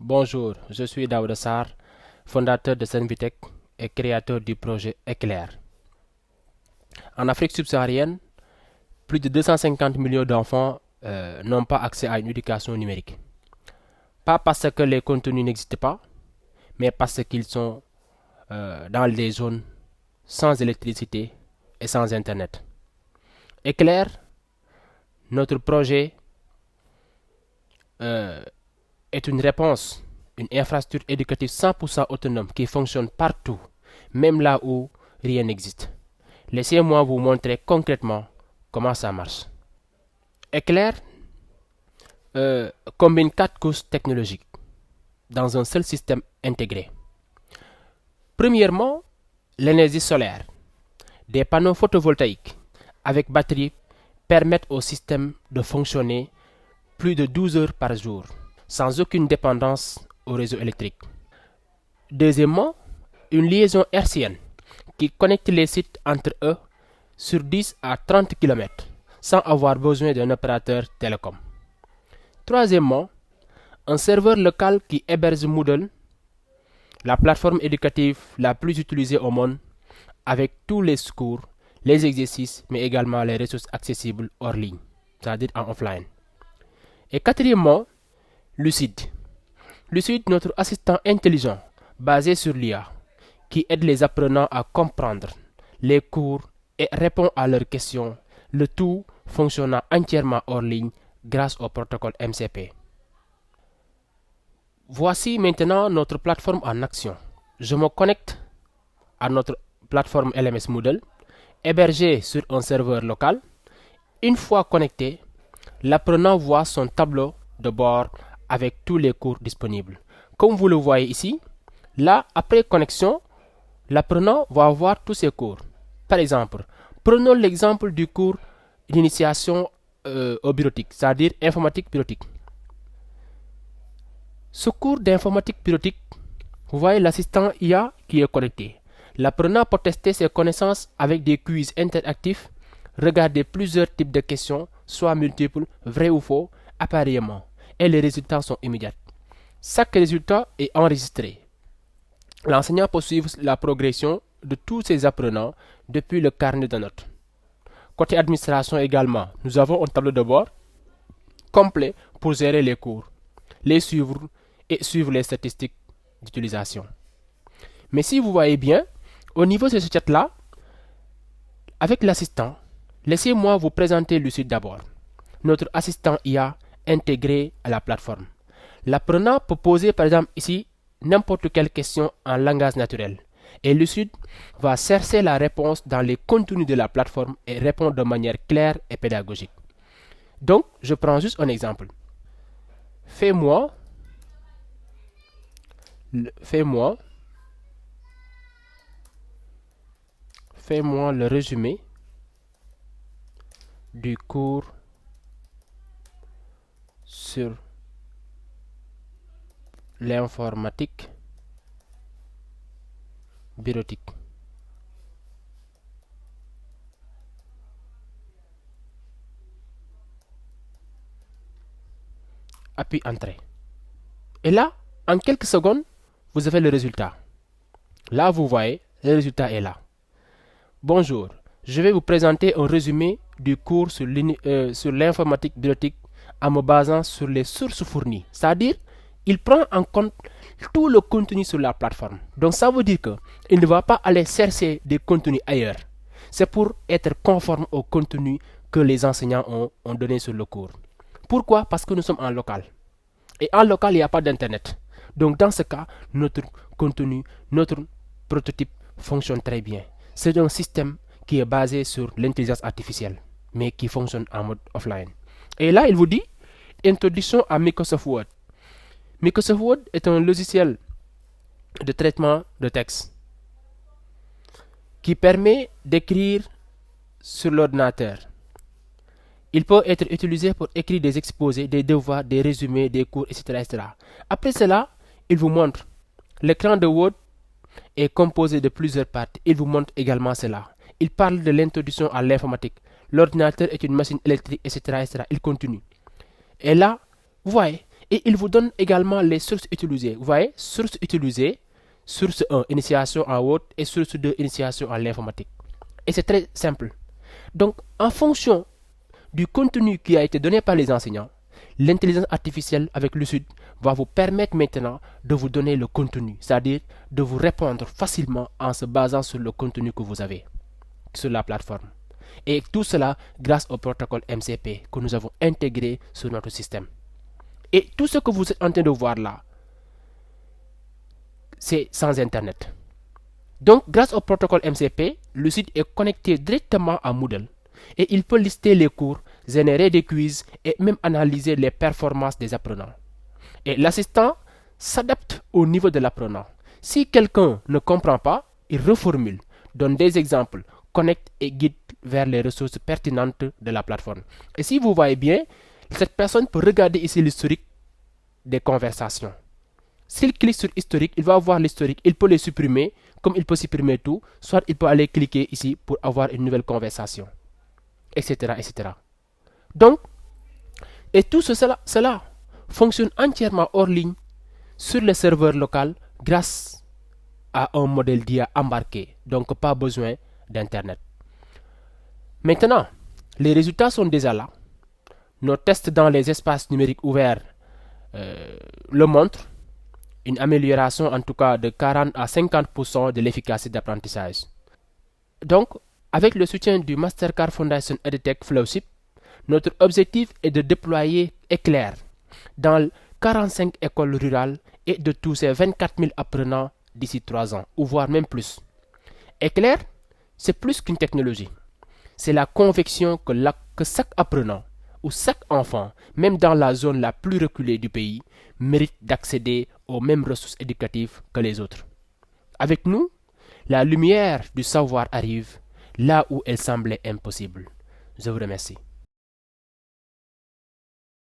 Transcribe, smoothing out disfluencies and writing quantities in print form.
Bonjour, je suis Daouda Sarr, fondateur de Senvitech et créateur du projet Éclair. En Afrique subsaharienne, plus de 250 millions d'enfants n'ont pas accès à une éducation numérique. Pas parce que les contenus n'existent pas, mais parce qu'ils sont dans des zones sans électricité et sans Internet. Éclair, notre projet est une réponse, une infrastructure éducative 100% autonome qui fonctionne partout, même là où rien n'existe. Laissez-moi vous montrer concrètement comment ça marche. Éclair combine 4 couches technologiques dans un seul système intégré. Premièrement, l'énergie solaire. Des panneaux photovoltaïques avec batterie permettent au système de fonctionner plus de 12 heures par jour, sans aucune dépendance au réseau électrique. Deuxièmement, une liaison hertzienne qui connecte les sites entre eux sur 10 à 30 km sans avoir besoin d'un opérateur télécom. Troisièmement, un serveur local qui héberge Moodle, la plateforme éducative la plus utilisée au monde, avec tous les cours, les exercices, mais également les ressources accessibles hors ligne, c'est-à-dire en offline. Et quatrièmement, Lucid. Lucid, notre assistant intelligent basé sur l'IA, qui aide les apprenants à comprendre les cours et répond à leurs questions, le tout fonctionnant entièrement hors ligne grâce au protocole MCP. Voici maintenant notre plateforme en action. Je me connecte à notre plateforme LMS Moodle, hébergée sur un serveur local. Une fois connecté, l'apprenant voit son tableau de bord avec tous les cours disponibles. Comme vous le voyez ici, là, après connexion, l'apprenant va voir tous ses cours. Par exemple, prenons l'exemple du cours d'initiation au bureautique, c'est-à-dire informatique bureautique. Ce cours d'informatique bureautique, vous voyez l'assistant IA qui est connecté. L'apprenant peut tester ses connaissances avec des quiz interactifs, regarder plusieurs types de questions, soit multiples, vrai ou faux, appareillement, et les résultats sont immédiats. Chaque résultat est enregistré. L'enseignant peut suivre la progression de tous ses apprenants depuis le carnet de notes. Côté administration également, nous avons un tableau de bord complet pour gérer les cours, les suivre et suivre les statistiques d'utilisation. Mais si vous voyez bien, au niveau de ce chat-là, avec l'assistant, laissez-moi vous présenter Lucid d'abord, notre assistant IA intégré à la plateforme. L'apprenant peut poser par exemple ici n'importe quelle question en langage naturel et Lucid va chercher la réponse dans les contenus de la plateforme et répondre de manière claire et pédagogique. Donc, je prends juste un exemple. Fais-moi le résumé du cours sur l'informatique bureautique. Appuie Entrée. Et là, en quelques secondes, vous avez le résultat. Là, vous voyez, le résultat est là. Bonjour, je vais vous présenter un résumé du cours sur l'informatique bureautique en me basant sur les sources fournies. C'est-à-dire, il prend en compte tout le contenu sur la plateforme. Donc ça veut dire qu'il ne va pas aller chercher des contenus ailleurs. C'est pour être conforme au contenu que les enseignants ont donné sur le cours. Pourquoi? Parce que nous sommes en local. Et en local, il n'y a pas d'internet. Donc dans ce cas, notre contenu, notre prototype fonctionne très bien. C'est un système qui est basé sur l'intelligence artificielle, mais qui fonctionne en mode offline. Et là, il vous dit, introduction à Microsoft Word. Microsoft Word est un logiciel de traitement de texte qui permet d'écrire sur l'ordinateur. Il peut être utilisé pour écrire des exposés, des devoirs, des résumés, des cours, etc., etc. Après cela, il vous montre l'écran de Word est composé de plusieurs parties. Il vous montre également cela. Il parle de l'introduction à l'informatique. L'ordinateur est une machine électrique, etc., etc. Il continue. Et là, vous voyez, Et il vous donne également les sources utilisées. Vous voyez, sources utilisées, source 1, initiation en Word, et source 2, initiation en l'informatique. Et c'est très simple. Donc, en fonction du contenu qui a été donné par les enseignants, l'intelligence artificielle avec Lucid va vous permettre maintenant de vous donner le contenu, c'est-à-dire de vous répondre facilement en se basant sur le contenu que vous avez sur la plateforme. Et tout cela grâce au protocole MCP que nous avons intégré sur notre système. Et tout ce que vous êtes en train de voir là, c'est sans Internet. Donc, grâce au protocole MCP, le site est connecté directement à Moodle et il peut lister les cours, générer des quiz et même analyser les performances des apprenants. Et l'assistant s'adapte au niveau de l'apprenant. Si quelqu'un ne comprend pas, il reformule, donne des exemples, connecte et guide vers les ressources pertinentes de la plateforme. Et si vous voyez bien, cette personne peut regarder ici l'historique des conversations. S'il clique sur historique, il va voir l'historique, il peut les supprimer, comme il peut supprimer tout, soit il peut aller cliquer ici pour avoir une nouvelle conversation, etc. etc. Donc, et tout cela fonctionne entièrement hors ligne sur le serveur local grâce à un modèle d'IA embarqué, donc pas besoin d'Internet. Maintenant, les résultats sont déjà là. Nos tests dans les espaces numériques ouverts le montrent. Une amélioration en tout cas de 40 à 50% de l'efficacité d'apprentissage. Donc, avec le soutien du Mastercard Foundation EdTech Flowship, notre objectif est de déployer Éclair dans 45 écoles rurales et de toucher 24 000 apprenants d'ici 3 ans, ou voire même plus. Éclair, c'est plus qu'une technologie. C'est la conviction que chaque apprenant ou chaque enfant, même dans la zone la plus reculée du pays, mérite d'accéder aux mêmes ressources éducatives que les autres. Avec nous, la lumière du savoir arrive là où elle semblait impossible. Je vous remercie.